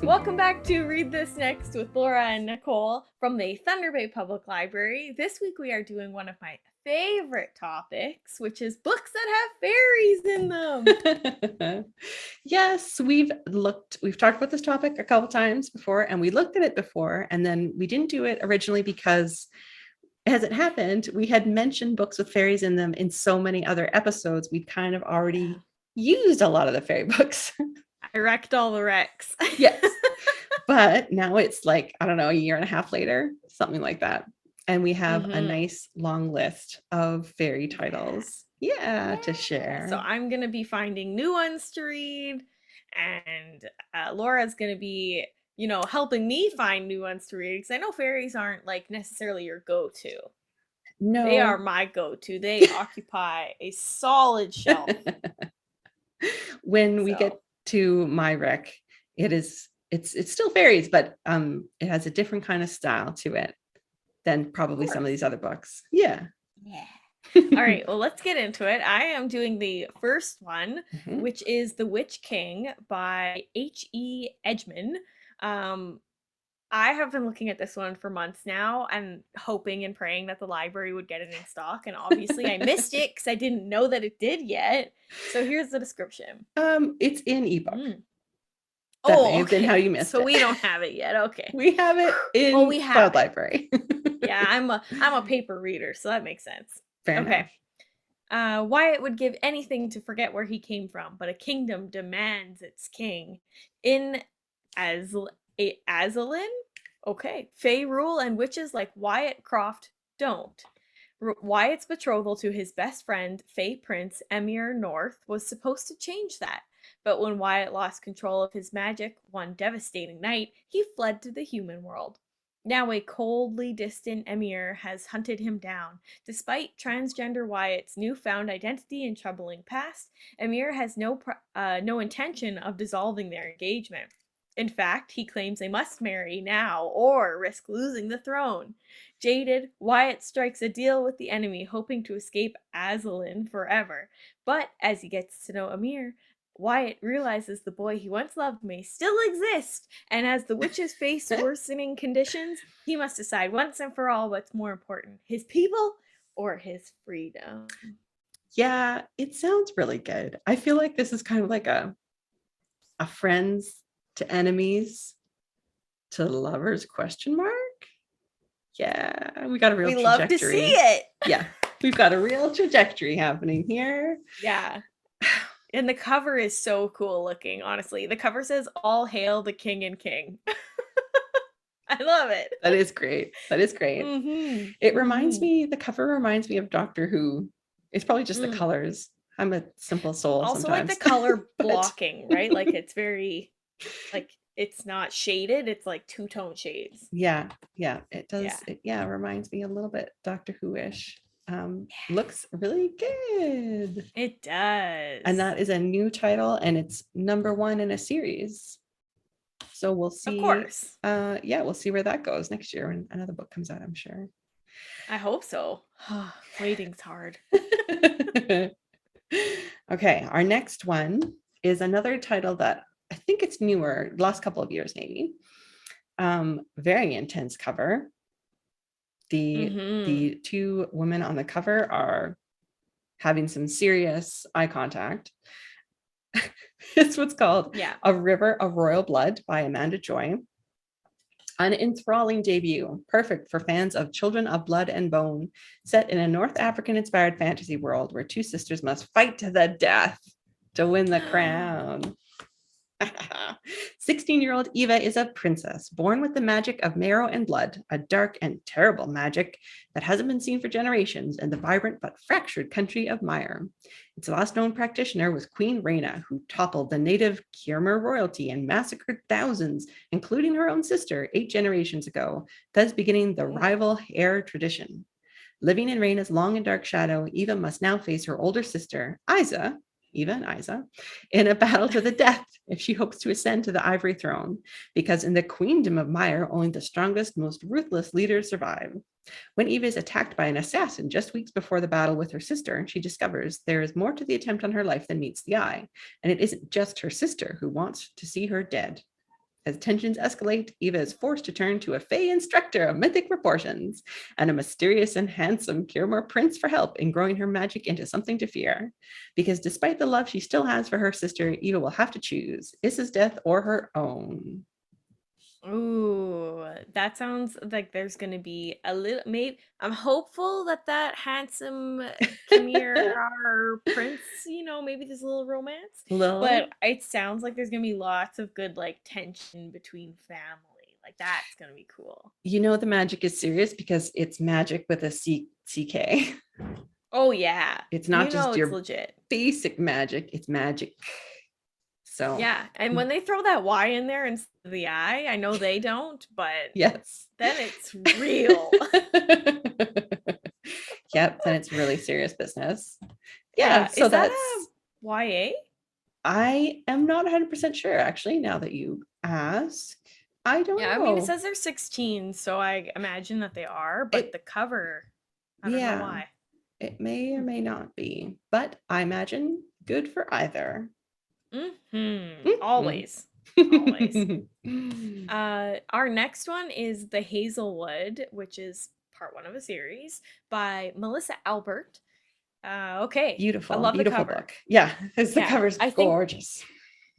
Welcome back to Read This Next with Laura and Nicole from the Thunder Bay Public Library. This week we are doing one of my favorite topics, which is books that have fairies in them. Yes, we've talked about this topic a couple times before, and we looked at it before, and then we didn't do it originally because, as it happened, we had mentioned books with fairies in them in so many other episodes. We'd kind of already used a lot of the fairy books. I wrecked all the wrecks. Yes. But now it's like, I don't know, a year and a half later, something like that. And we have a nice long list of fairy titles. To share. So I'm going to be finding new ones to read, and Laura's going to be, helping me find new ones to read, because I know fairies aren't like necessarily your go-to. No. They are my go-to. They occupy a solid shelf. When we get to my rec, it's still fairies, but it has a different kind of style to it than probably some of these other books. Yeah. All right, well, let's get into it. I am doing the first one, which is The Witch King by H.E. Edgman. I have been looking at this one for months now and hoping and praying that the library would get it in stock. And obviously I missed it because I didn't know that it did yet. So here's the description. It's in ebook. That may have been how you missed it. So we don't have it yet. Okay. We have it in Cloud Library. Yeah, I'm a paper reader, so that makes sense. Fair enough. Wyatt would give anything to forget where he came from, but a kingdom demands its king. In Azalin? Okay. Fae rule and witches like Wyatt Croft don't. Wyatt's betrothal to his best friend, Fae Prince Emir North, was supposed to change that. But when Wyatt lost control of his magic one devastating night, he fled to the human world. Now a coldly distant Emir has hunted him down. Despite transgender Wyatt's newfound identity and troubling past, Emir has no intention of dissolving their engagement. In fact, he claims they must marry now or risk losing the throne. Jaded, Wyatt strikes a deal with the enemy, hoping to escape Azalin forever. But as he gets to know Emir, Wyatt realizes the boy he once loved may still exist, and as the witches face worsening conditions, he must decide once and for all what's more important, his people or his freedom. Yeah, it sounds really good. I feel like this is kind of like a friends to enemies to lovers ? Yeah, we got a real trajectory. We love to see it. Yeah, we've got a real trajectory happening here. Yeah. And the cover is so cool looking, honestly. The cover says, "All hail the king and king." I love it. That is great. It reminds me, the cover reminds me of Doctor Who. It's probably just the colors. I'm a simple soul also sometimes. Like the color blocking, right? Like it's very, like it's not shaded. It's like two-tone shades. Yeah, it does. Yeah. It reminds me a little bit Doctor Who-ish. Looks really good. It does. And that is a new title, and it's #1 in a series. So we'll see. Of course. We'll see where that goes next year when another book comes out, I'm sure. I hope so. Waiting's hard. Okay, our next one is another title that I think it's newer, last couple of years maybe. Very intense cover. The two women on the cover are having some serious eye contact. It's what's called A River of Royal Blood by Amanda Joy. An enthralling debut, perfect for fans of Children of Blood and Bone, set in a North African-inspired fantasy world where two sisters must fight to the death to win the crown. 16-year-old Eva is a princess, born with the magic of marrow and blood, a dark and terrible magic that hasn't been seen for generations in the vibrant but fractured country of Mire. Its last known practitioner was Queen Rhaena, who toppled the native Khmer royalty and massacred thousands, including her own sister, 8 generations ago, thus beginning the rival heir tradition. Living in Rhaena's long and dark shadow, Eva must now face her older sister, Eva and Isa, in a battle to the death if she hopes to ascend to the ivory throne, because in the queendom of Mire, only the strongest, most ruthless leaders survive. When Eva is attacked by an assassin just weeks before the battle with her sister, she discovers there is more to the attempt on her life than meets the eye, and it isn't just her sister who wants to see her dead. As tensions escalate, Eva is forced to turn to a Fae instructor of mythic proportions and a mysterious and handsome Kirmor prince for help in growing her magic into something to fear. Because despite the love she still has for her sister, Eva will have to choose Issa's death or her own. Ooh, that sounds like there's gonna be a little. Maybe I'm hopeful that that handsome Kimir prince, maybe there's a little romance. Lil, But it sounds like there's gonna be lots of good like tension between family. Like that's gonna be cool. the magic is serious because it's magic with a CK. Oh yeah, It's not just it's your legit. basic magic, it's magic. So, Yeah, and when they throw that Y in there instead of the I know they don't, but yes. then it's real. Yep, then it's really serious business. Yeah, Yeah, so is that a that's YA? I am not 100% sure actually now that you ask. I don't Yeah, I mean, it know. says they're 16, so I imagine that they are, but It the cover, I don't know yeah, why. it may or Hmm. may not be, but I imagine good for either. Mhm. Always. Always. Our next one is The Hazelwood, which is part one of a series by Melissa Albert. Okay, I Beautiful, love the beautiful cover. book. Yeah, the Yeah, cover's gorgeous.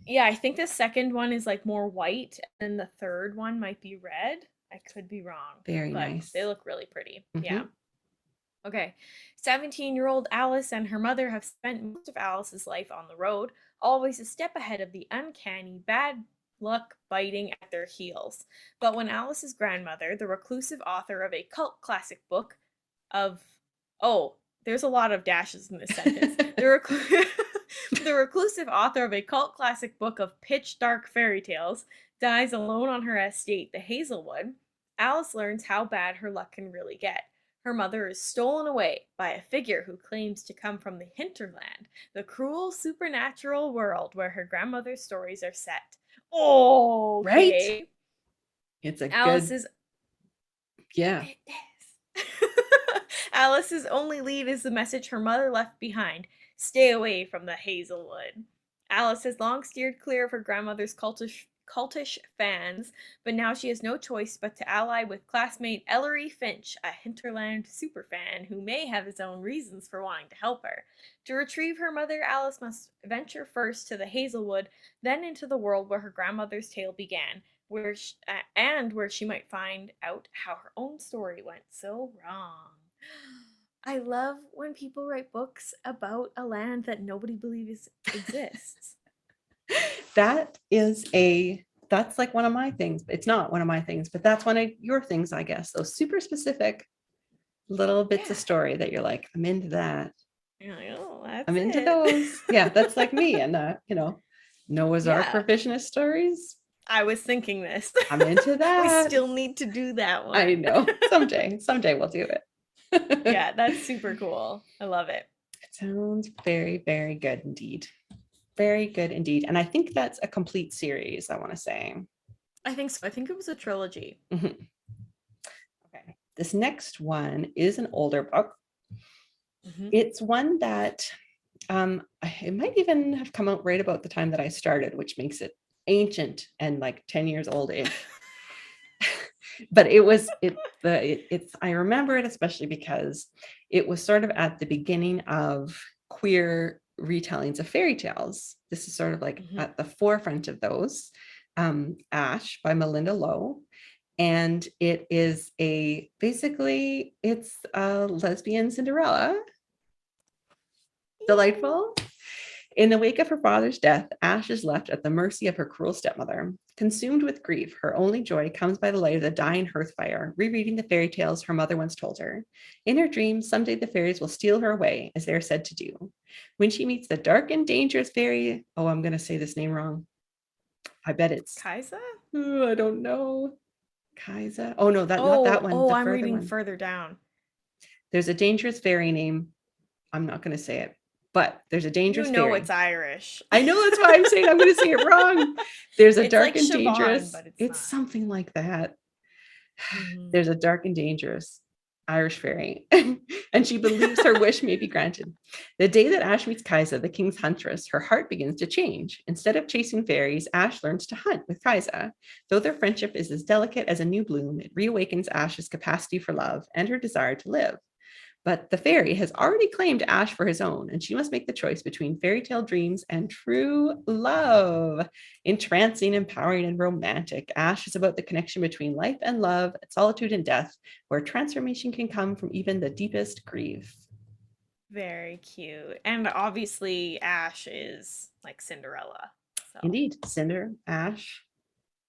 I think the second one is like more white, and the third one might be red. I could be wrong, Very but they nice. look really pretty. Yeah. Mhm. Okay. 17-year-old Alice and her mother have spent most of Alice's life on the road, always a step ahead of the uncanny bad luck biting at their heels. But when Alice's grandmother, the reclusive author of a cult classic book of oh, there's a lot of dashes in this sentence. The reclusive author of a cult classic book of pitch dark fairy tales dies alone on her estate, the Hazelwood. Alice learns how bad her luck can really get. Her mother is stolen away by a figure who claims to come from the hinterland, the cruel supernatural world where her grandmother's stories are set. Right? Okay. It's a good, Alice's yeah. it is. Alice's only lead is the message her mother left behind: stay away from the Hazelwood. Alice has long steered clear of her grandmother's cultish fans, but now she has no choice but to ally with classmate Ellery Finch, a hinterland superfan who may have his own reasons for wanting to help her. To retrieve her mother, Alice must venture first to the Hazelwood, then into the world where her grandmother's tale began, where she might find out how her own story went so wrong. I love when people write books about a land that nobody believes exists. That's like one of my things. It's not one of my things, but that's one of your things, I guess. Those super specific little bits of Yeah. story that you're like, I'm into that. You're like, oh, that's I'm into it. those. Yeah, that's like me. And Noah's Ark Yeah. revisionist stories. I was thinking this. I'm into We that. still need to do that I one. know. Someday we'll do it. Yeah, that's super cool. I love it. It sounds very, very good indeed. Very good indeed. And I think that's a complete series, I want to say. I think so. I think it was a trilogy. Mhm. Okay. This next one is an older book. Hmm. It's one that it might even have come out right about the time that I started, which makes it ancient and like 10 years old-ish. But it's I remember it especially because it was sort of at the beginning of queer retellings of fairy tales. This is sort of like Hmm. at the forefront of those. Ash by Melinda Lowe. And it is it's a lesbian Cinderella. Delightful. In the wake of her father's death, Ash is left at the mercy of her cruel stepmother. Consumed with grief, her only joy comes by the light of the dying hearth fire, rereading the fairy tales her mother once told her. In her dreams, someday the fairies will steal her away, as they are said to do. When she meets the dark and dangerous fairy, oh, I'm going to say this name wrong. I bet it's, Kaisa? oh, I don't know. Kaisa. Oh, no, not that one, the I'm further reading one. further down. There's a dangerous fairy name. I'm not going to say it, but there's a You dangerous know it's fairy. Irish. I know that's why I'm saying I'm going to say it wrong. There's a It's dark like and Siobhan, dangerous. but it's It's not. something like that. Hmm. There's a dark and dangerous. Irish fairy, and she believes her wish may be granted. The day that Ash meets Kaisa, the king's huntress, her heart begins to change. Instead of chasing fairies, Ash learns to hunt with Kaisa. Though their friendship is as delicate as a new bloom, it reawakens Ash's capacity for love and her desire to live. But the fairy has already claimed Ash for his own, and she must make the choice between fairy tale dreams and true love. Entrancing, empowering, and romantic, Ash is about the connection between life and love, solitude and death, where transformation can come from even the deepest grief. Very cute. And obviously Ash is like Cinderella. So Indeed, Cinder, Ash.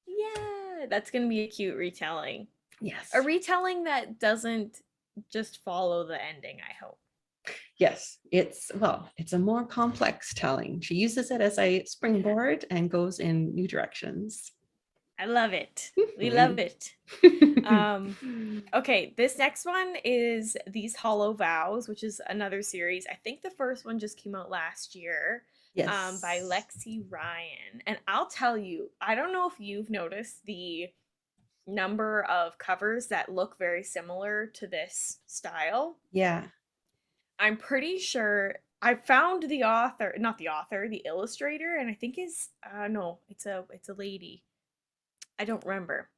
yeah, that's gonna be a cute retelling. Yes. A retelling that doesn't just follow the ending, I hope. Yes, it's a more complex telling. She uses it as a springboard and goes in new directions. I love it. We love it. Okay, this next one is These Hollow Vows, which is another series. I think the first one just came out last year. Yes. By Lexi Ryan. And I'll tell you, I don't know if you've noticed the number of covers that look very similar to this style. Yeah. I'm pretty sure I found the author, not the author, the illustrator, and I think is no, it's a lady. I don't remember.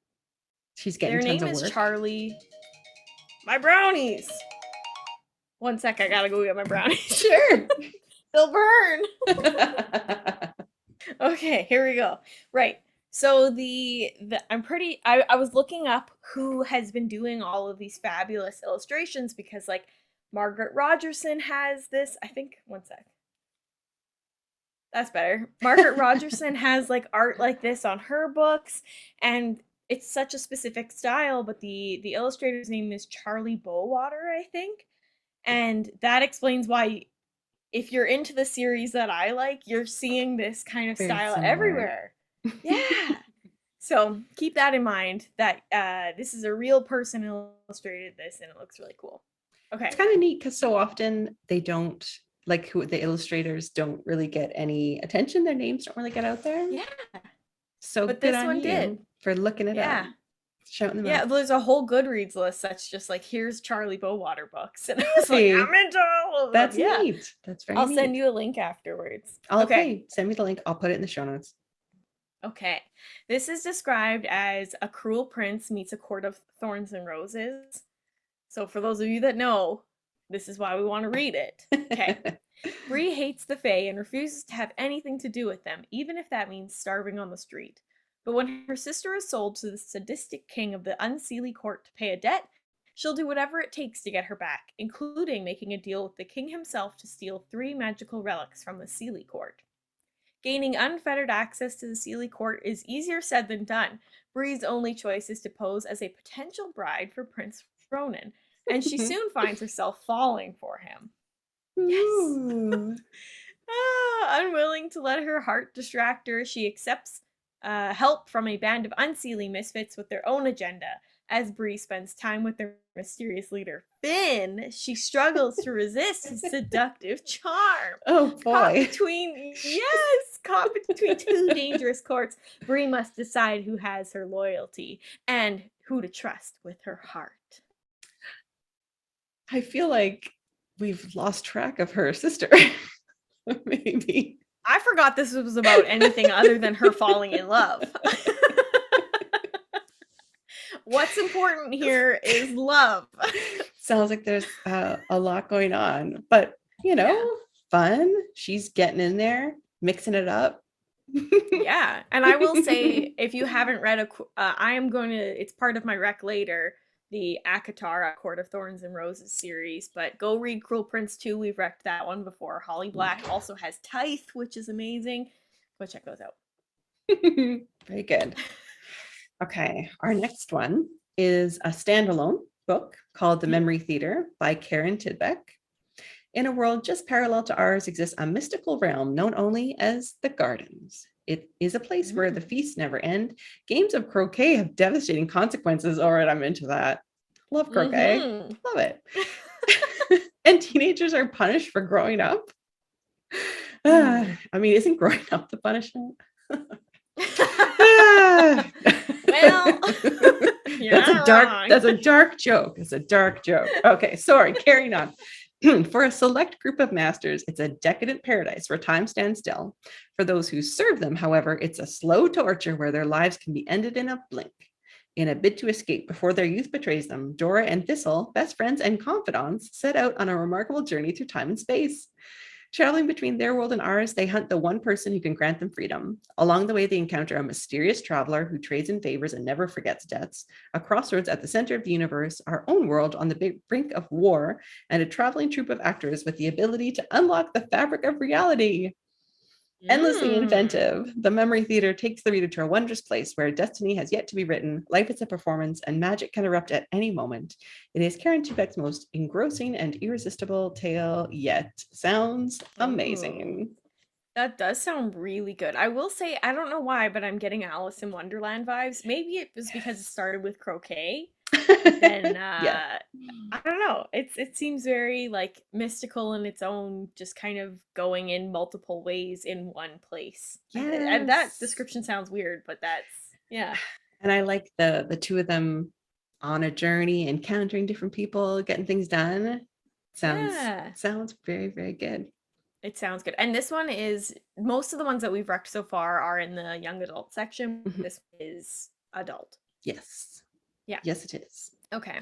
She's getting Their tons name of is work. Charlie. My brownies. One sec, I gotta go get my brownies. Sure. They'll burn. Okay, here we go. Right. So I was looking up who has been doing all of these fabulous illustrations because like Margaret Rogerson has this, I think one sec. That's better. Margaret Rogerson has like art like this on her books, and it's such a specific style, but the illustrator's name is Charlie Bowater, I think. And that explains why if you're into the series that I like, you're seeing this kind of Very style similar. everywhere. Yeah. So keep that in mind that this is a real person illustrated this and it looks really cool. Okay. It's kind of neat because so often they don't, like, who the illustrators don't really get any attention. Their names don't really get out there. Yeah. So But good this on one you did. for looking it up. Yeah. Shouting them Yeah, out. there's a whole Goodreads list that's just like, here's Charlie Bowater books. And I was like, Hey, I'm into all of them. that's Yeah. neat. That's very I'll neat. send you a link afterwards. Okay. Okay, send me the link. I'll put it in the show notes. Okay. This is described as a cruel prince meets a court of thorns and roses. So for those of you that know, this is why we want to read it. Okay. Bree hates the Fae and refuses to have anything to do with them, even if that means starving on the street. But when her sister is sold to the sadistic king of the Unseelie court to pay a debt, she'll do whatever it takes to get her back, including making a deal with the king himself to steal 3 magical relics from the Seelie court. Gaining unfettered access to the Seelie court is easier said than done. Bree's only choice is to pose as a potential bride for Prince Ronan, and she soon finds herself falling for him. Yes. Unwilling to let her heart distract her, she accepts help from a band of unseelie misfits with their own agenda. As Bree spends time with their mysterious leader, Finn, she struggles to resist his seductive charm. Oh boy. Caught between two dangerous courts, Bree must decide who has her loyalty and who to trust with her heart. I feel like we've lost track of her sister. Maybe. I forgot this was about anything other than her falling in love. What's important here is love. Sounds like there's a lot going on, but fun. She's getting in there, mixing it up. Yeah, and I will say, if you haven't read it's part of my rec later, the Akatara Court of Thorns and Roses series, but go read Cruel Prince 2. We've wrecked that one before. Holly Black also has Tithe, which is amazing. Go check those out. Very good. Okay, our next one is a standalone book called The Memory Theater by Karen Tidbeck. In a world just parallel to ours exists a mystical realm known only as the Gardens. It is a place where the feasts never end. Games of croquet have devastating consequences. All right, I'm into that. Love croquet. Love it. And teenagers are punished for growing up. I mean, isn't growing up the punishment? Well, you're not wrong. That's a dark joke. It's a dark joke. Okay, sorry, carrying on. For a select group of masters, it's a decadent paradise where time stands still. For those who serve them, however, it's a slow torture where their lives can be ended in a blink. In a bid to escape before their youth betrays them, Dora and Thistle, best friends and confidants, set out on a remarkable journey through time and space. Traveling between their world and ours, they hunt the one person who can grant them freedom. Along the way, they encounter a mysterious traveler who trades in favors and never forgets debts, a crossroads at the center of the universe, our own world on the brink of war, and a traveling troupe of actors with the ability to unlock the fabric of reality. Endlessly Mm. inventive, the Memory Theater takes the reader to a wondrous place where destiny has yet to be written, life is a performance, and magic can erupt at any moment. It is Karen Tubeck's most engrossing and irresistible tale yet. Sounds Ooh. amazing. That does sound really good. I will say, I don't know why, but I'm getting Alice in Wonderland vibes. Maybe it was because it Yes. started with croquet, but then Yeah. I don't know. It seems very like mystical in its own, just kind of going in multiple ways in one place. That Yes. description sounds weird, but that's yeah. And I like the two of them on a journey, encountering different people, getting things done. Yeah. Sounds very, very good. It sounds good. And this one is most of the ones that we've wrecked so far are in the young adult section. Mhm. This is adult. Yes. Yeah. Yes, it is. Okay.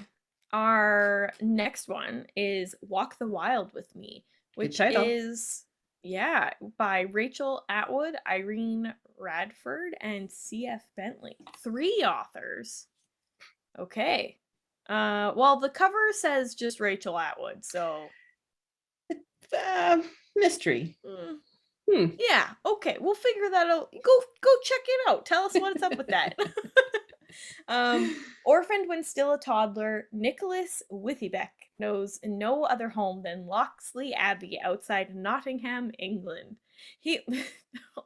Our next one is Walk the Wild with Me, Good which title. is, yeah, by Rachel Atwood, Irene Radford, and C.F. Bentley. 3 authors. Okay. Well, the cover says just Rachel Atwood, so Mystery. mm, Hmm. yeah, okay, we'll figure that out. Go check it out. Tell us what's up with that. Orphaned when still a toddler, Nicholas Withybeck knows no other home than Locksley Abbey outside Nottingham, England. He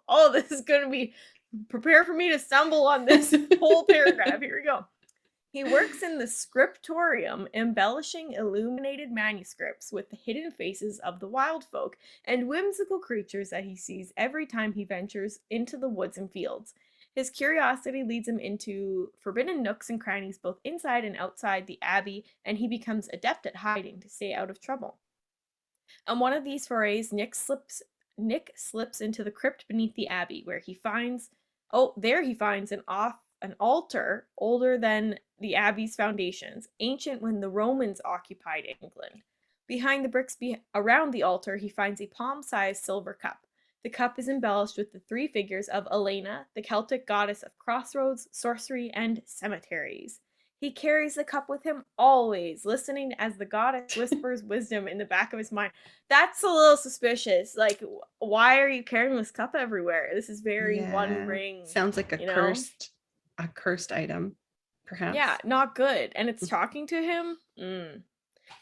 oh, this is gonna be prepare for me to stumble on this whole paragraph. Here we go. He works in the scriptorium, embellishing illuminated manuscripts with the hidden faces of the wild folk and whimsical creatures that he sees every time he ventures into the woods and fields. His curiosity leads him into forbidden nooks and crannies both inside and outside the abbey, and he becomes adept at hiding to stay out of trouble. On one of these forays, Nick slips into the crypt beneath the abbey, where he finds there he finds an altar older than the abbey's foundations, ancient when the Romans occupied England. Behind the bricks around the altar, he finds a palm-sized silver cup. The cup is embellished with the 3 figures of Elena, the Celtic goddess of crossroads, sorcery, and cemeteries. He carries the cup with him always, listening as the goddess whispers wisdom in the back of his mind. That's a little suspicious. Like, why are you carrying this cup everywhere? This is very One Yeah. Ring, Sounds like you know? a cursed item, Yeah, perhaps. not good. And it's talking to him?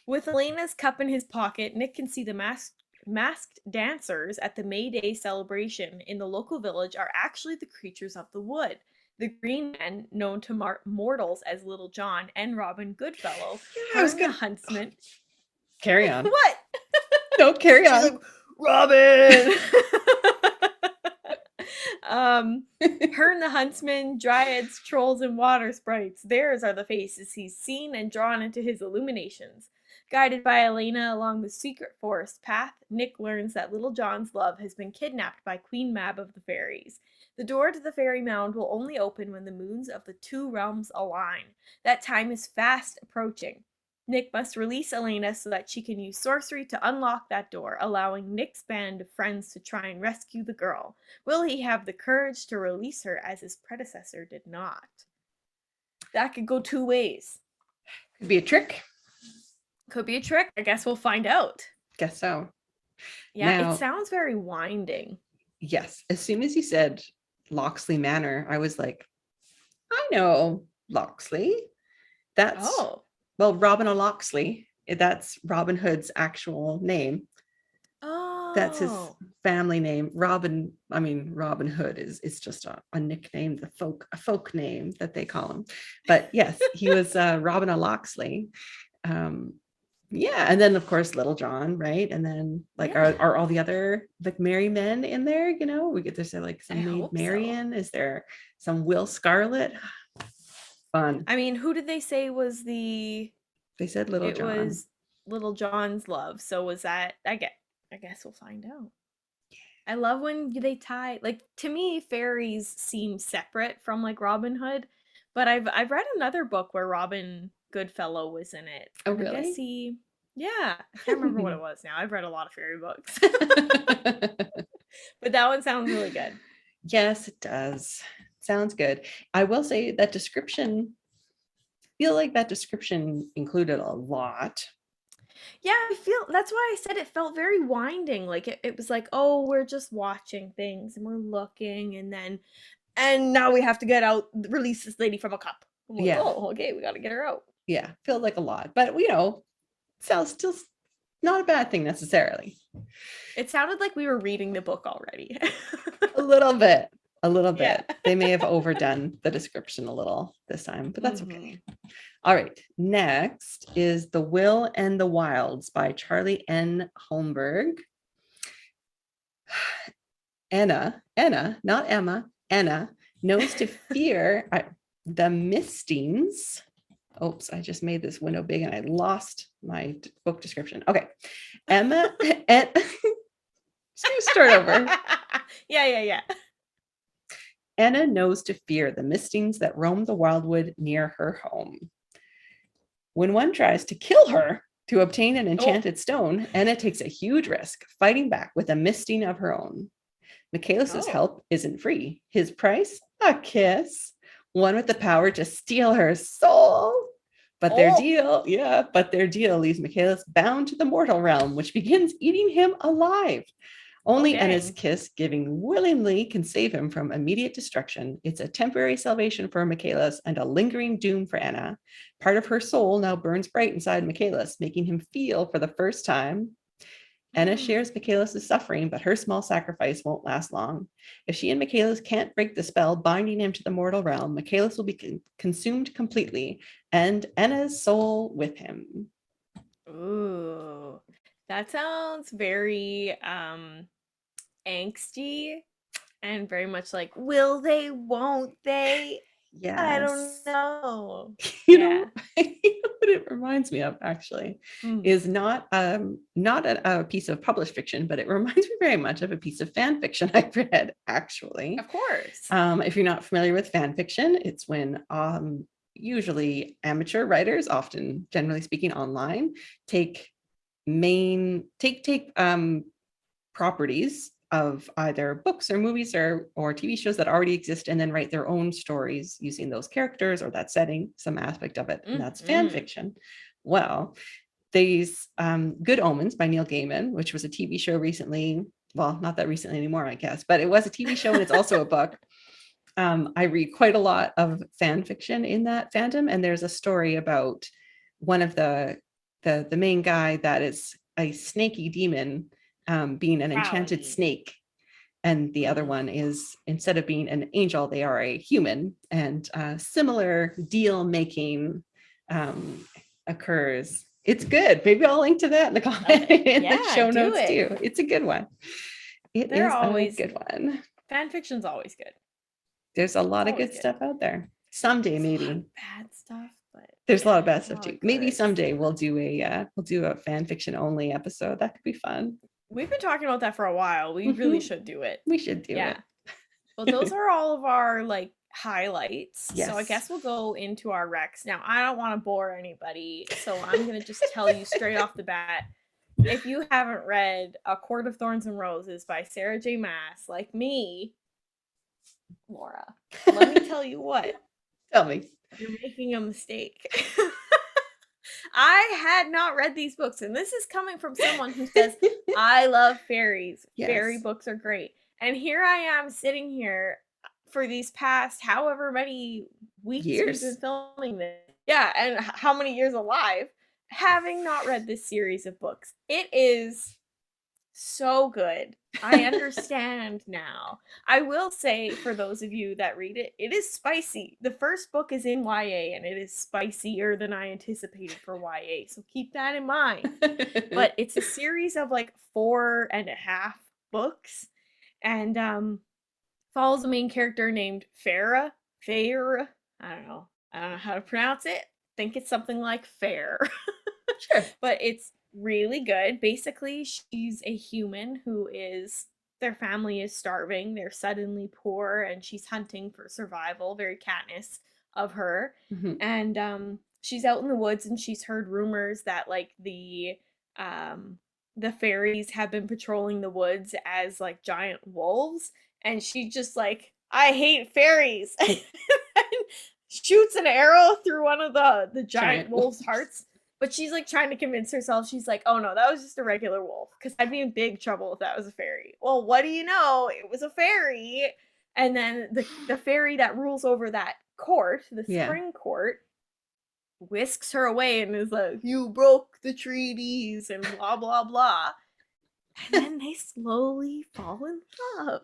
With Elena's cup in his pocket, Nick can see the masked dancers at the May Day celebration in the local village are actually the creatures of the wood. The Green Men, known to mortals as Little John and Robin Goodfellow, Yeah, I was Herne the gonna Huntsman. carry on. What? No, carry She's on. like, Robin! um, Herne the Huntsman, Dryads, Trolls, and Water Sprites. Theirs are the faces he's seen and drawn into his illuminations. Guided by Elena along the secret forest path, Nick learns that Little John's love has been kidnapped by Queen Mab of the Fairies. The door to the fairy mound will only open when the moons of the 2 realms align. That time is fast approaching. Nick must release Elena so that she can use sorcery to unlock that door, allowing Nick's band of friends to try and rescue the girl. Will he have the courage to release her as his predecessor did not? That could go 2 ways. Could be a trick. Could be a trick. I guess we'll find out. Guess so. Yeah, it Now, sounds very winding. yes, as soon as you said Locksley Manor, I was like, I know Locksley. That's, Oh. well, Robin o' Locksley. That's Robin Hood's actual name. That's his Oh. family name. Robin Hood is just a nickname, a folk name that they call him. But yes, he was Robin o' Locksley. Um, yeah, and then of course Little John, right? And then like Yeah. are all the other like merry men in there? We get to say like I some Maid hope so. Marian. Is there some Will Scarlet? Fun. I mean, who did they say was They said Little it John. was Little John's love. So was that I guess we'll find out. I love when they tie like to me fairies seem separate from like Robin Hood, but I've read another book where Robin Goodfellow was in it. Oh, And I guess really? he yeah, I can't remember what it was now. I've read a lot of fairy books. But that one sounds really good. Yes, it does. Sounds good. I will say that description, feel like that description included a lot. Yeah, I feel that's why I said it felt very winding. Like it was like, oh, we're just watching things and we're looking and now we have to get out release this lady from a cup. I'm like, Yeah, oh, okay, we gotta get her out. yeah, feel like a lot, but sounds still not a bad thing necessarily. It sounded like we were reading the book already. A little bit, a little Yeah. bit. They may have overdone the description a little this time, but that's okay. Mhm. All right, next is The Will and the Wilds by Charlie N. Holmberg. Anna, not Emma, Anna knows to fear the mistings. Oops, I just made this window big and I lost my book description. Okay. Emma, and, just gonna start over. Yeah. Anna knows to fear the mistings that roam the wildwood near her home. When one tries to kill her to obtain an Oh, enchanted stone, Anna takes a huge risk, fighting back with a misting of her own. Michaelis's oh, help isn't free. His price? A kiss. One with the power to steal her soul. oh. But their deal leaves Michaelis bound to the mortal realm, which begins eating him alive. Oh, Only Enna's dang. kiss, giving willingly, can save him from immediate destruction. It's a temporary salvation for Michaelis and a lingering doom for Anna. Part of her soul now burns bright inside Michaelis, making him feel for the first time. Anna shares Michaelis' suffering, but her small sacrifice won't last long. If she and Michaelis can't break the spell binding him to the mortal realm, Michaelis will be consumed completely, and Anna's soul with him. Ooh. That sounds very angsty and very much like, will they, won't they? I don't Yes. know. You know, Yeah. what it reminds me of actually Mm. is not a piece of published fiction, but it reminds me very much of a piece of fan fiction I've read actually. Of course. If you're not familiar with fan fiction, it's when usually amateur writers, often generally speaking online, take properties of either books or movies or TV shows that already exist and then write their own stories using those characters or that setting, some aspect of it. And that's fan Mm-hmm. fiction. Well, these Good Omens by Neil Gaiman, which was a TV show recently. Well, not that recently anymore, I guess, but it was a TV show and it's also a book. I read quite a lot of fan fiction in that fandom, and there's a story about one of the main guy that is a snaky demon, being an enchanted Crowley. snake, and the other Mm. one is instead of being an angel, they are a human, and similar deal making occurs. It's good. Maybe I'll link to that in the Love comment it. in the Yeah, show do notes it. too. It's a good one. It They're is a always good one. fan fiction's always good. There's a It's lot of always good good. stuff out there. Someday, There's a lot of maybe. bad stuff, but There's a lot of yeah, bad a stuff lot too. of Maybe good someday stuff. we'll do a fan fiction only episode. That could be fun. We've been talking about that for a while. We really Mhm. should do it. We should do Yeah. Well, those it. are all of our like highlights. So I Yes. guess we'll go into our recs. Now, I don't want to bore anybody, so I'm going to just tell you straight off the bat. If you haven't read A Court of Thorns and Roses by Sarah J. Maas, like me, Laura, let me tell you what, Tell me. you're making a mistake. I had not read these books, and this is coming from someone who says, I love fairies. Fairy Yes. books are great. And here I am sitting here for these past however many weeks we've been Years. filming this. Yeah, and how many years alive, having not read this series of books. It is so good. I understand now. I will say, for those of you that read it, it is spicy. The first book is in YA, and it is spicier than I anticipated for YA, so keep that in mind. But it's a series of like 4.5 books, and follows a main character named Farah. I don't know. I don't know how to pronounce it. Think it's something like fair. Sure. But it's really good. Basically, she's a human who is their family is starving. They're suddenly poor and she's hunting for survival. Very Katniss of her. Mhm. And she's out in the woods and she's heard rumors that like um the fairies have been patrolling the woods as like giant wolves, and she just like, I hate fairies. And shoots an arrow through one of the giant Giant wolf's wolves. hearts. But she's like trying to convince herself. She's like, oh no, that was just a regular wolf. Because I'd be in big trouble if that was a fairy. Well, what do you know? It was a fairy. And then the fairy that rules over that court, the Yeah. spring court, whisks her away and is like, you broke the treaties and blah, blah, blah. And then they slowly fall in love.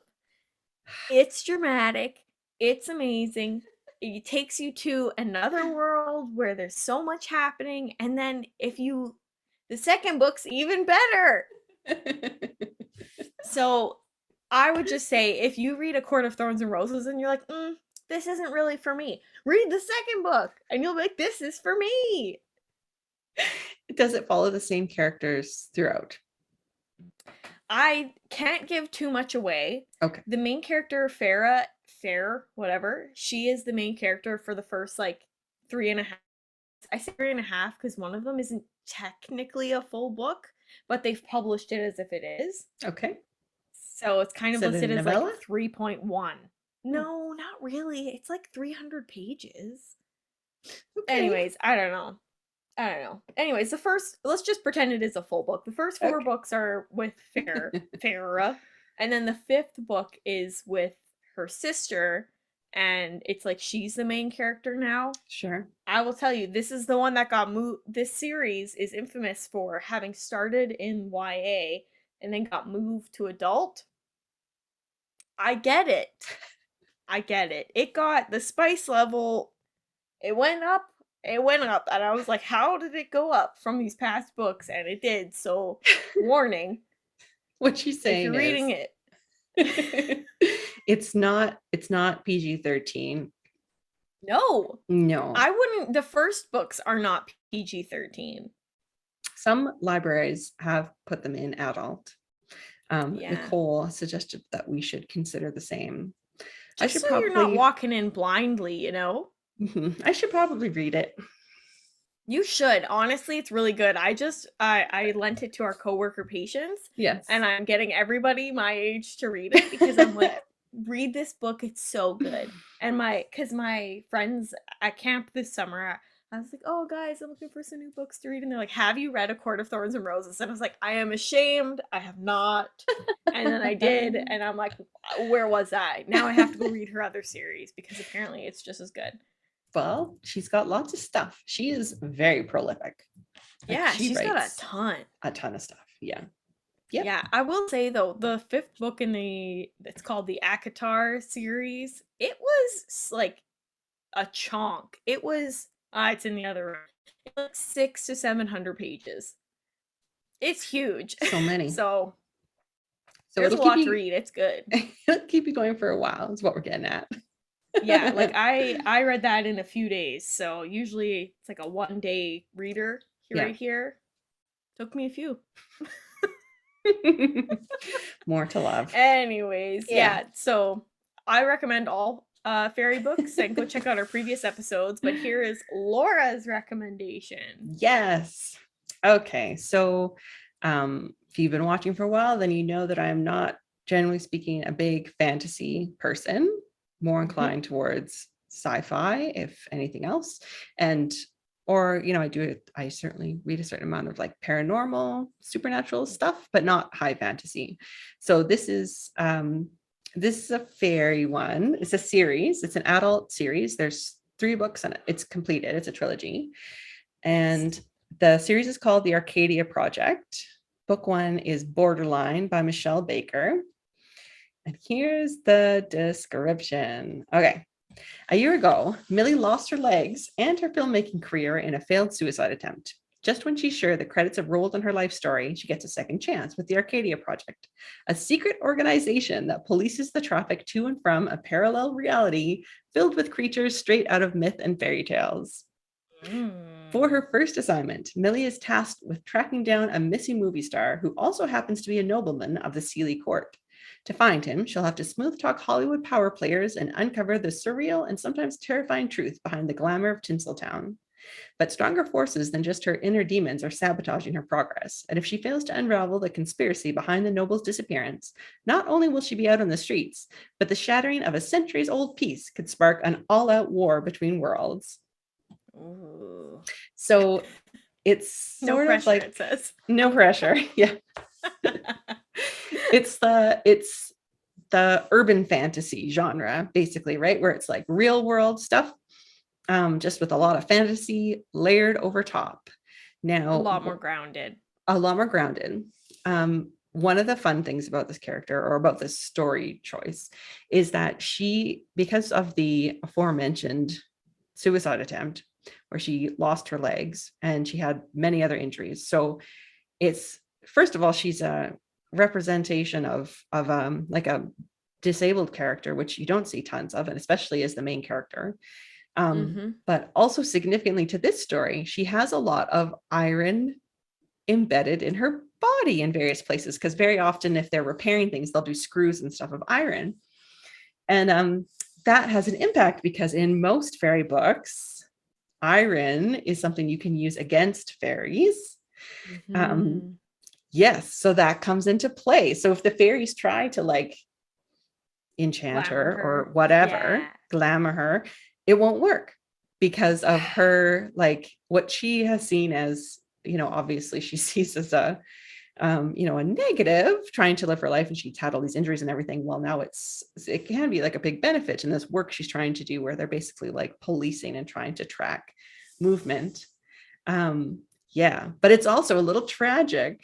It's dramatic. It's amazing. It takes you to another world where there's so much happening. And then the second book's even better. So I would just say, if you read A Court of Thorns and Roses and you're like, this isn't really for me, read the second book and you'll be like, this is for me. Does it follow the same characters throughout? I can't give too much away. Okay. The main character, Fair, whatever, she is the main character for the first like 3.5. I say 3.5 because one of them isn't technically a full book, but they've published it as if it is. Okay. So it's kind of Is it a listed as like novella? 3.1. No, not really. It's like 300 pages. Okay. Anyways, I don't know. Anyways, let's just pretend it is a full book. The first 4 Okay. books are with Farah, and then the 5th book is with her sister, and it's like she's the main character now. Sure. I will tell you, this is the one that got moved. This series is infamous for having started in YA and then got moved to adult. I get it. It got the spice level, it went up, and I was like, how did it go up from these past books? And it did. So warning, What she's if you're saying is reading it. it's not PG-13. No. No. I wouldn't. The first books are not PG-13. Some libraries have put them in adult. Yeah. Nicole suggested that we should consider the same. Just so you're not walking in blindly, you know? I should probably read it. You should. Honestly, it's really good. I lent it to our coworker Patience. Yes. And I'm getting everybody my age to read it because I'm like, read this book. It's so good. And because my friends at camp this summer, I was like, oh guys, I'm looking for some new books to read. And they're like, have you read A Court of Thorns and Roses? And I was like, I am ashamed. I have not. And then I did. And I'm like, where was I? Now I have to go read her other series because apparently it's just as good. Well, she's got lots of stuff. She is very prolific. Yeah, she's got a ton. A ton of stuff. Yeah. Yep. Yeah, I will say though, the 5th book it's called the Akatar series. It was like a chonk. It was it's in the other room. It's like 600 to 700 pages. It's huge. So many. So there's a lot to read. It's good. It'll keep you going for a while, is what we're getting at. Yeah, like I read that in a few days. So usually it's like a 1-day reader right here. Took me a few. More to love. Anyways, yeah. So I recommend all fairy books, and go check out our previous episodes. But here is Laura's recommendation. Yes. Okay. So if you've been watching for a while, then you know that I'm not, generally speaking, a big fantasy person, more inclined towards sci-fi, if anything else. Or I certainly read a certain amount of like paranormal, supernatural stuff, but not high fantasy. So this is a fairy one. It's a series. It's an adult series. There's 3 books and it's completed. It's a trilogy. And the series is called the Arcadia Project. Book 1 is Borderline by Michelle Baker. And here's the description. Okay. A year ago, Millie lost her legs and her filmmaking career in a failed suicide attempt. Just when she's sure the credits have rolled on her life story, she gets a second chance with the Arcadia Project, a secret organization that polices the traffic to and from a parallel reality filled with creatures straight out of myth and fairy tales. For Mm. her first assignment, Millie is tasked with tracking down a missing movie star who also happens to be a nobleman of the Sealy court. To find him, she'll have to smooth talk Hollywood power players and uncover the surreal and sometimes terrifying truth behind the glamour of Tinseltown. But stronger forces than just her inner demons are sabotaging her progress. And if she fails to unravel the conspiracy behind the noble's disappearance, not only will she be out on the streets, but the shattering of a centuries old peace could spark an all out war between worlds. Ooh. So it's No sort of pressure, like it says. no pressure. Yeah. It's the urban fantasy genre, basically, right? Where it's like real world stuff, just with a lot of fantasy layered over top. A Now, lot more grounded. a lot more grounded. One of the fun things about this character or about this story choice is that she, because of the aforementioned suicide attempt, where she lost her legs and she had many other injuries. So it's, first of all, she's a representation of like a disabled character, which you don't see tons of, and especially as the main character. But also significantly to this story, she has a lot of iron embedded in her body in various places, because very often if they're repairing things, they'll do screws and stuff of iron. And that has an impact because in most fairy books, iron is something you can use against fairies. Mm-hmm. Yes, so that comes into play. So if the fairies try to like enchant Glamour her or her. whatever, Yeah. glamour her, it won't work because of her, like what she has seen as, obviously she sees as a negative, trying to live her life, and she's had all these injuries and everything. Well, now it can be like a big benefit in this work she's trying to do, where they're basically like policing and trying to track movement. Yeah, but it's also a little tragic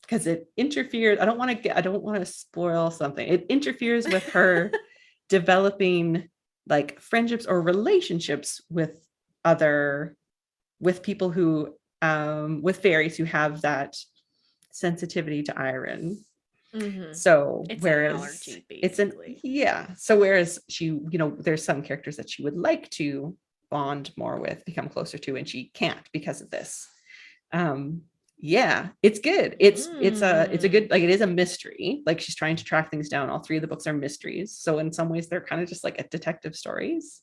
because it interferes. I don't want to spoil something. It interferes with her developing like friendships or relationships with people who with fairies who have that sensitivity to iron. Mm-hmm. So It's an whereas allergy, basically. whereas she, there's some characters that she would like to bond more with, become closer to, and she can't because of this. Um, yeah, it's good. It's a good, Mm. like, it is a mystery. Like she's trying to track things down. All three of the books are mysteries. So in some ways they're kind of just like a detective stories.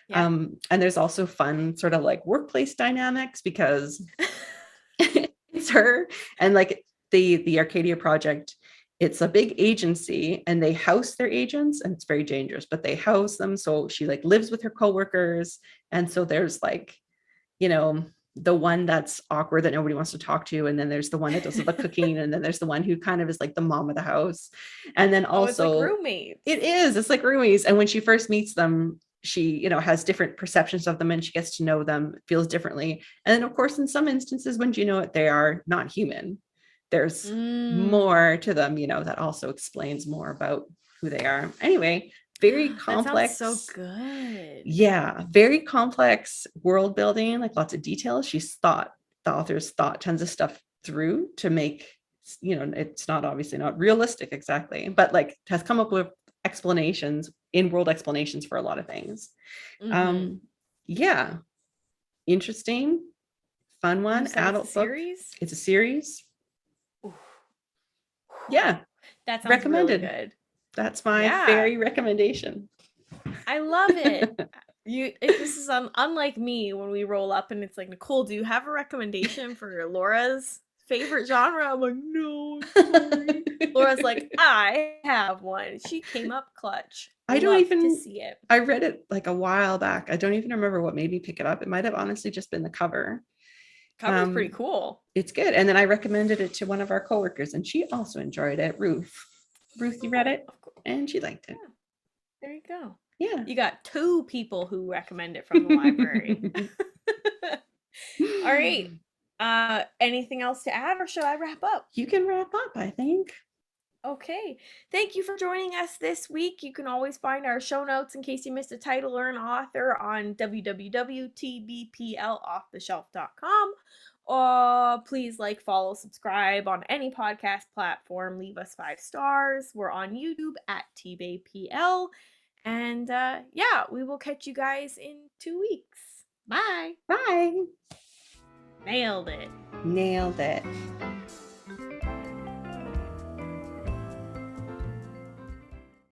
Yeah. And there's also fun sort of like workplace dynamics because it's her and like the Arcadia Project. It's a big agency and they house their agents, and it's very dangerous, but they house them. So she like lives with her coworkers. And so there's like, you know, the one that's awkward that nobody wants to talk to. And then there's the one that does all the cooking. And then there's the one who kind of is like the mom of the house. And then Oh, it's like also roommates. it's like roomies. And when she first meets them, she, has different perceptions of them and she gets to know them, feels differently. And then of course, in some instances, when you know it, they are not human. There's Mm. more to them, that also explains more about who they are. Anyway, very That sounds so complex. good. Yeah, very complex world building, like lots of details. The authors thought tons of stuff through to make, it's not obviously not realistic exactly, but like has come up with explanations, in world explanations for a lot of things. Mm-hmm. Um, yeah, interesting, fun You one, said it's a adult book. series? It's a series. Ooh. Yeah, That sounds really recommended. good. That's my Yeah. fairy recommendation. I love it. This is unlike me when we roll up and it's like, Nicole, do you have a recommendation for Laura's favorite genre? I'm like, no, sorry. Laura's like, I have one. She came up clutch. I don't Love to even, see it. I read it like a while back. I don't even remember what made me pick it up. It might have honestly just been the cover. Cover's pretty Um, cool. it's good. And then I recommended it to one of our coworkers and she also enjoyed it. Ruth, you read Oh, it of course. and she liked it. Yeah, there you go. Yeah. You got two people who recommend it from the library. All right. Anything else to add or should I wrap up? You can wrap up, I think. Okay. Thank you for joining us this week. You can always find our show notes in case you missed a title or an author on www.tbplofftheshelf.com. Please like, follow, subscribe on any podcast platform. Leave us 5 stars. We're on YouTube at tbpl. And yeah, we will catch you guys in 2 weeks. Bye. Bye. Nailed it. Nailed it.